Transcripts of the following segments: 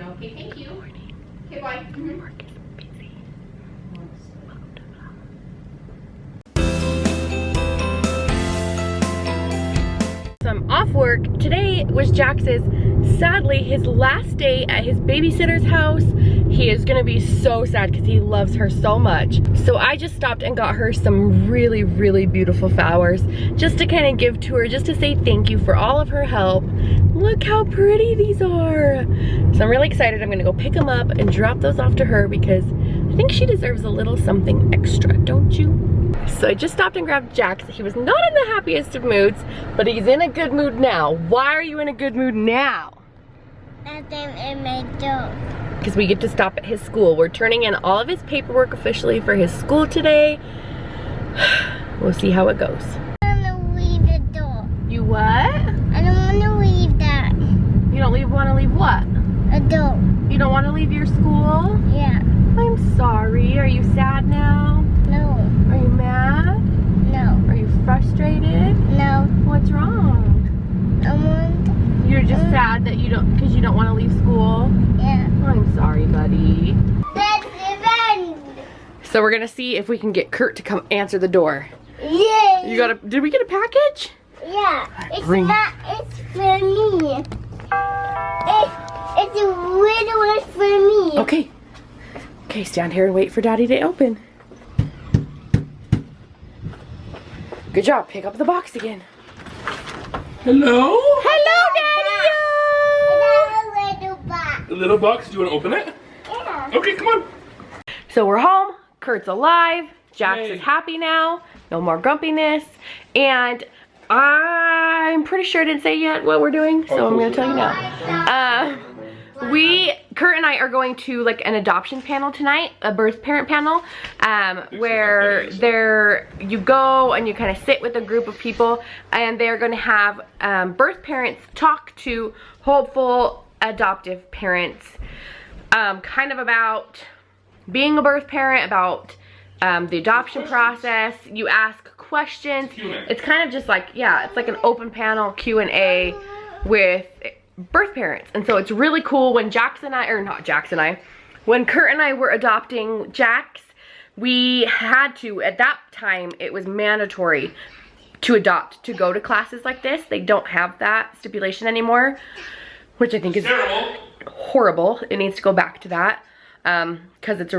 now. Okay, thank you. Okay, bye. Work is busy. So I'm off work. Today was Jax's, sadly, his last day at his babysitter's house. He is gonna be so sad because he loves her so much. So I just stopped and got her some really, really beautiful flowers just to kind of give to her, just to say thank you for all of her help. Look how pretty these are. So I'm really excited. I'm gonna go pick them up and drop those off to her because I think she deserves a little something extra, don't you? So I just stopped and grabbed Jax. He was not in the happiest of moods, but he's in a good mood now. Why are you in a good mood now? Because we get to stop at his school. We're turning in all of his paperwork officially for his school today. We'll see how it goes. I don't want to leave the door. You what? I don't want to leave that. You don't want to leave what? A door. You don't want to leave your school? Yeah. I'm sorry. Are you sad now? No. Are you mad? No. Are you frustrated? No. What's wrong? I want. You're just sad that you don't, because you don't want to leave school? Yeah. I'm sorry, buddy. That's the end. So we're gonna see if we can get Kurt to come answer the door. Yeah. You gotta, did we get a package? Yeah. It's Ring. not. It's for me. It's a little one for me. Okay. Okay, stand here and wait for Daddy to open. Good job, pick up the box again. Hello? Hello, Daddy! It's a little box. The little box, do you want to open it? Yeah. Okay, come on. So we're home, Kurt's alive, Jax Yay. is happy now, no more grumpiness, and I'm pretty sure I didn't say yet what we're doing, so I'm gonna tell you now. Kurt and I are going to like an adoption panel tonight, a birth parent panel, where you go and you kind of sit with a group of people, and they're going to have birth parents talk to hopeful adoptive parents, kind of about being a birth parent, about the adoption process. You ask questions. It's kind of just like, yeah, it's like an open panel Q&A with birth parents. And so it's really cool. When when Kurt and I were adopting Jax, we had to, at that time, it was mandatory to adopt, to go to classes like this. They don't have that stipulation anymore, which I think is Terrible. horrible. It needs to go back to that, because it's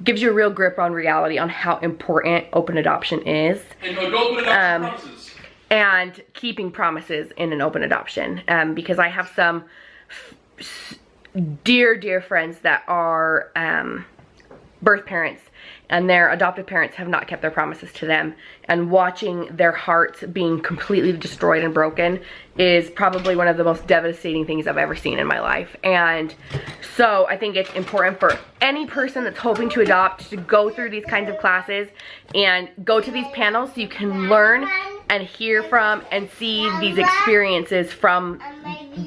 gives you a real grip on reality on how important open adoption is. And adult adoption promises. And keeping promises in an open adoption, because I have some dear friends that are birth parents, and their adoptive parents have not kept their promises to them, and watching their hearts being completely destroyed and broken is probably one of the most devastating things I've ever seen in my life. And so I think it's important for any person that's hoping to adopt to go through these kinds of classes and go to these panels so you can learn and hear from and see these experiences from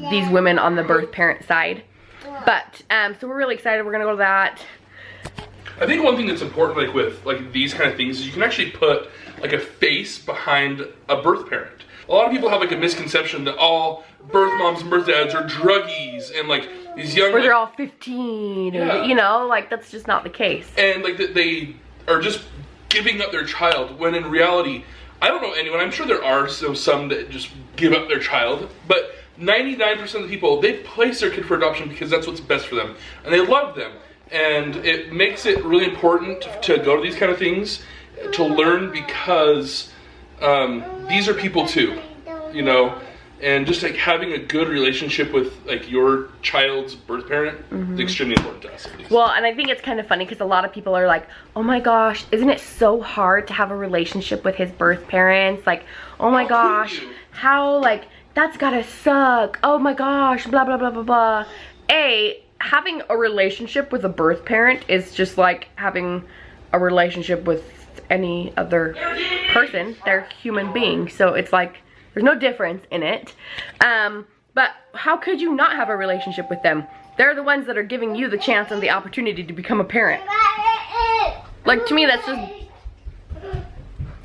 these women on the birth parent side. But so we're really excited. We're gonna go to that. I think one thing that's important, like with like these kind of things, is you can actually put like a face behind a birth parent. A lot of people have like a misconception that all birth moms and birth dads are druggies and like these young, where they're all 15, yeah. or, you know, like that's just not the case. And like that they are just giving up their child, when in reality, I don't know anyone, I'm sure there are some that just give up their child, but 99% of the people, they place their kid for adoption because that's what's best for them, and they love them. And it makes it really important to go to these kind of things, to learn, because these are people too, you know, and just like having a good relationship with like your child's birth parent is extremely important to us, at least. Well, and I think it's kind of funny because a lot of people are like, oh my gosh, isn't it so hard to have a relationship with his birth parents? Like, oh my gosh, how, like, that's gotta suck. Oh my gosh, blah, blah, blah, blah, blah. Having a relationship with a birth parent is just like having a relationship with any other person. They're human beings, so it's like there's no difference in it. But how could you not have a relationship with them? They're the ones that are giving you the chance and the opportunity to become a parent. Like, to me, that's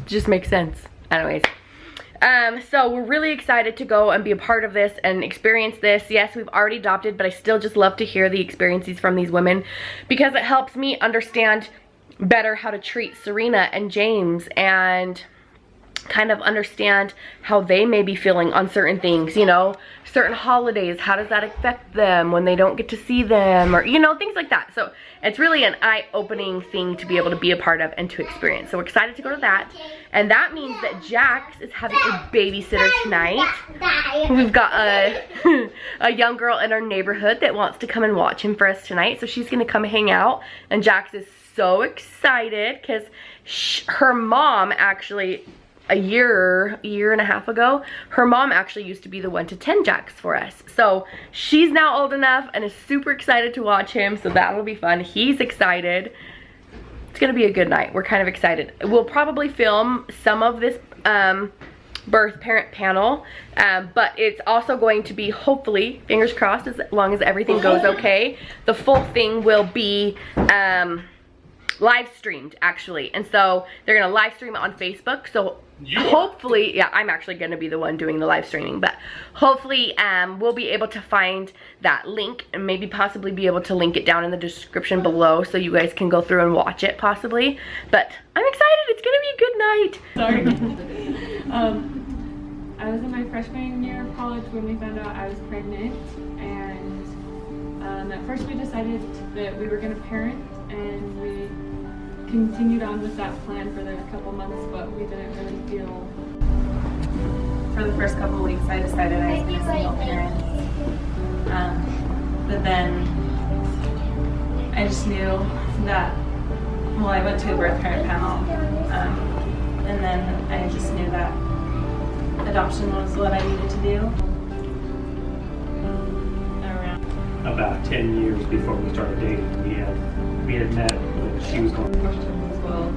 just makes sense. Anyways, So we're really excited to go and be a part of this and experience this. Yes, we've already adopted, but I still just love to hear the experiences from these women because it helps me understand better how to treat Serena and James and kind of understand how they may be feeling on certain things, you know, certain holidays. How does that affect them when they don't get to see them, or, you know, things like that. So it's really an eye-opening thing to be able to be a part of and to experience. So we're excited to go to that. And that means that Jax is having a babysitter tonight. We've got a young girl in our neighborhood that wants to come and watch him for us tonight. So she's gonna come hang out, and Jax is so excited because her mom actually, a year and a half ago, her mom actually used to be the one to tend Jax for us. So she's now old enough and is super excited to watch him, so that'll be fun. He's excited. It's gonna be a good night. We're kind of excited. We'll probably film some of this birth parent panel, but it's also going to be, hopefully, fingers crossed, as long as everything goes okay, the full thing will be live streamed, actually. And so they're gonna live stream it on Facebook. So hopefully, yeah, I'm actually gonna be the one doing the live streaming, but hopefully we'll be able to find that link and maybe possibly be able to link it down in the description below so you guys can go through and watch it possibly. But I'm excited. It's gonna be a good night. Sorry. I was in my freshman year of college when we found out I was pregnant, and at first we decided that we were gonna parent, and we continued on with that plan for the couple months, but we didn't really feel. For the first couple of weeks, I decided I was going to single parent. But then I just knew that, well, I went to a birth parent panel, and then I just knew that adoption was what I needed to do. About 10 years before we started dating, we had met when she was going. Questions as well.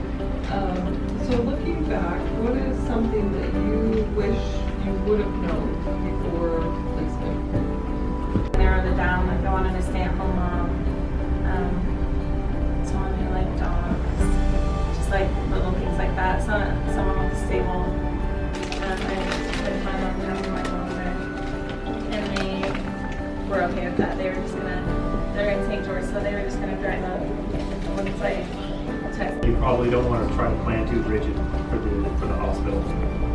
So looking back, what is something that you wish you would have known before placement? They were the down, like I wanted to stay at home mom. Someone who liked dogs, just like little things like that. So someone with a stable. I with my mom having my mom, and they were okay with that. They're in St. George, so they were just gonna drive up once I text. You probably don't want to try to plan too rigid for the hospital.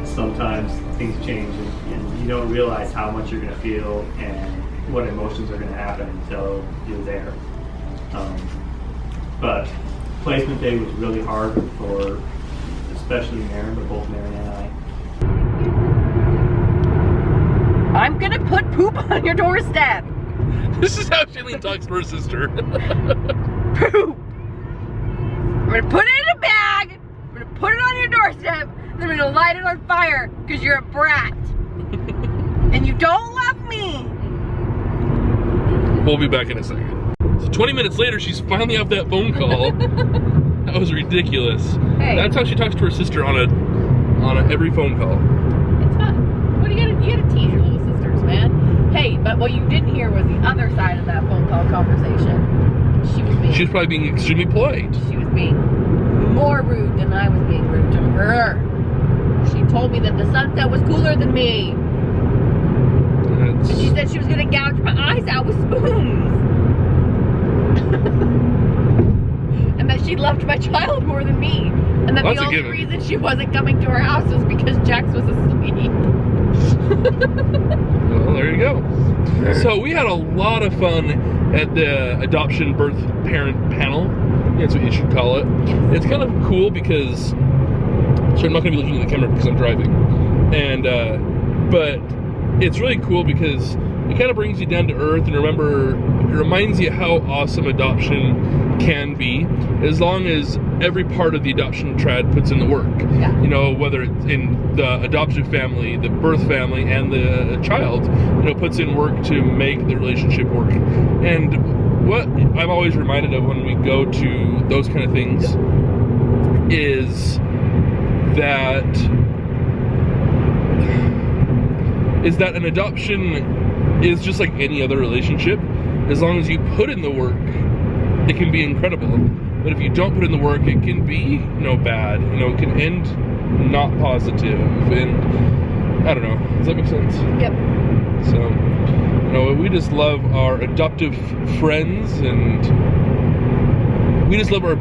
Sometimes things change, and you don't realize how much you're gonna feel and what emotions are gonna happen until you're there. But placement day was really hard for especially Maren, but both Maren and I. I'm gonna put poop on your doorstep. This is how Shaileen talks to her sister. Poop. I'm gonna put it in a bag. I'm gonna put it on your doorstep. And I'm gonna light it on fire because you're a brat. And you don't love me. We'll be back in a second. So 20 minutes later, she's finally off that phone call. That was ridiculous. Hey. That's how she talks to her sister on a every phone call. It's fun. What do you gotta tease your little sisters, man? Hey, but what you didn't hear was the other side of that phone call conversation. She was probably being extremely polite. She was being more rude than I was being rude to her. She told me that the sunset was cooler than me. And she said she was gonna gouge my eyes out with spoons. And that she loved my child more than me. And that the only reason she wasn't coming to our house was because Jax was asleep. Well, there you go. So we had a lot of fun at the adoption birth parent panel. That's what you should call it. It's kind of cool because, so I'm not going to be looking at the camera because I'm driving. And, but it's really cool because it kind of brings you down to earth and it reminds you how awesome adoption can be as long as every part of the adoption triad puts in the work. Yeah. You know, whether it's in the adoptive family, the birth family, and the child, you know, puts in work to make the relationship work. And what I'm always reminded of when we go to those kind of things is that an adoption is just like any other relationship. As long as you put in the work, it can be incredible. But if you don't put in the work, it can be, bad. It can end not positive. And I don't know. Does that make sense? Yep. So, you know, we just love our adoptive friends, and we just love our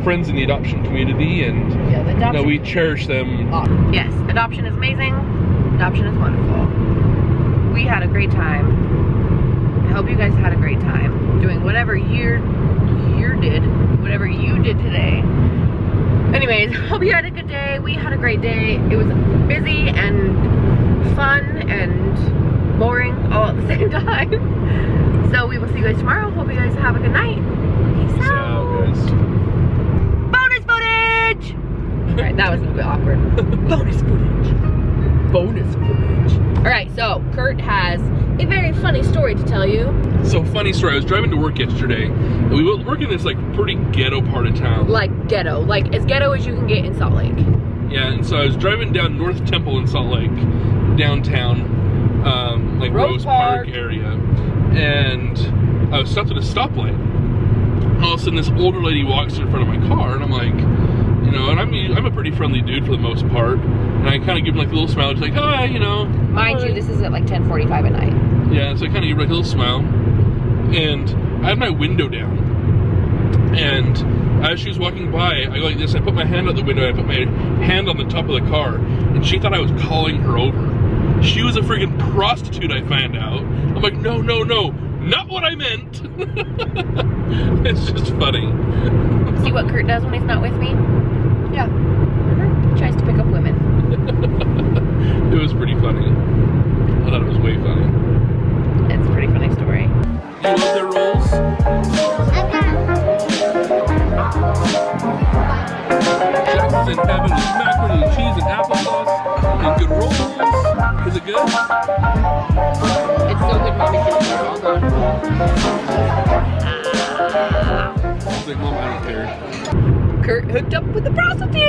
friends in the adoption community, and Yeah, the adoption. you know, we cherish them. Yes, adoption is amazing. Adoption is wonderful. We had a great time. I hope you guys had a great time doing whatever you did today. Anyways, hope you had a good day. We had a great day. It was busy and fun and boring all at the same time. So we will see you guys tomorrow. Hope you guys have a good night. Peace out. Guys. Bonus footage! Alright, that was a little bit awkward. Bonus footage. Bonus footage. Alright, so Kurt has a very funny story to tell you. So, funny story. I was driving to work yesterday, and we work in this like pretty ghetto part of town. Like ghetto. Like as ghetto as you can get in Salt Lake. Yeah, and so I was driving down North Temple in Salt Lake, downtown, like Rose Park area, and I was stopped at a stoplight. All of a sudden, this older lady walks in front of my car, and I'm like, you know, and I'm a pretty friendly dude for the most part, and I kind of give him like a little smile, just like, hi, you know. Mind you, this is at like 10:45 at night. Yeah, so I kind of give her like a little smile, and I had my window down, and as she was walking by, I go like this, I put my hand out the window, I put my hand on the top of the car, and she thought I was calling her over. She was a freaking prostitute, I found out. I'm like, no, no, no, not what I meant. It's just funny. See what Kurt does when he's not with me? Yeah. He tries to pick up women. It was pretty funny. I thought it was way funny. It's a pretty funny story. You love their rolls? Jackson's in heaven with macaroni and cheese and applesauce and good rolls. Is it good? It's so good, Mommy. It's all gone. I was like, Mom, I don't care. Kurt hooked up with a prostitute.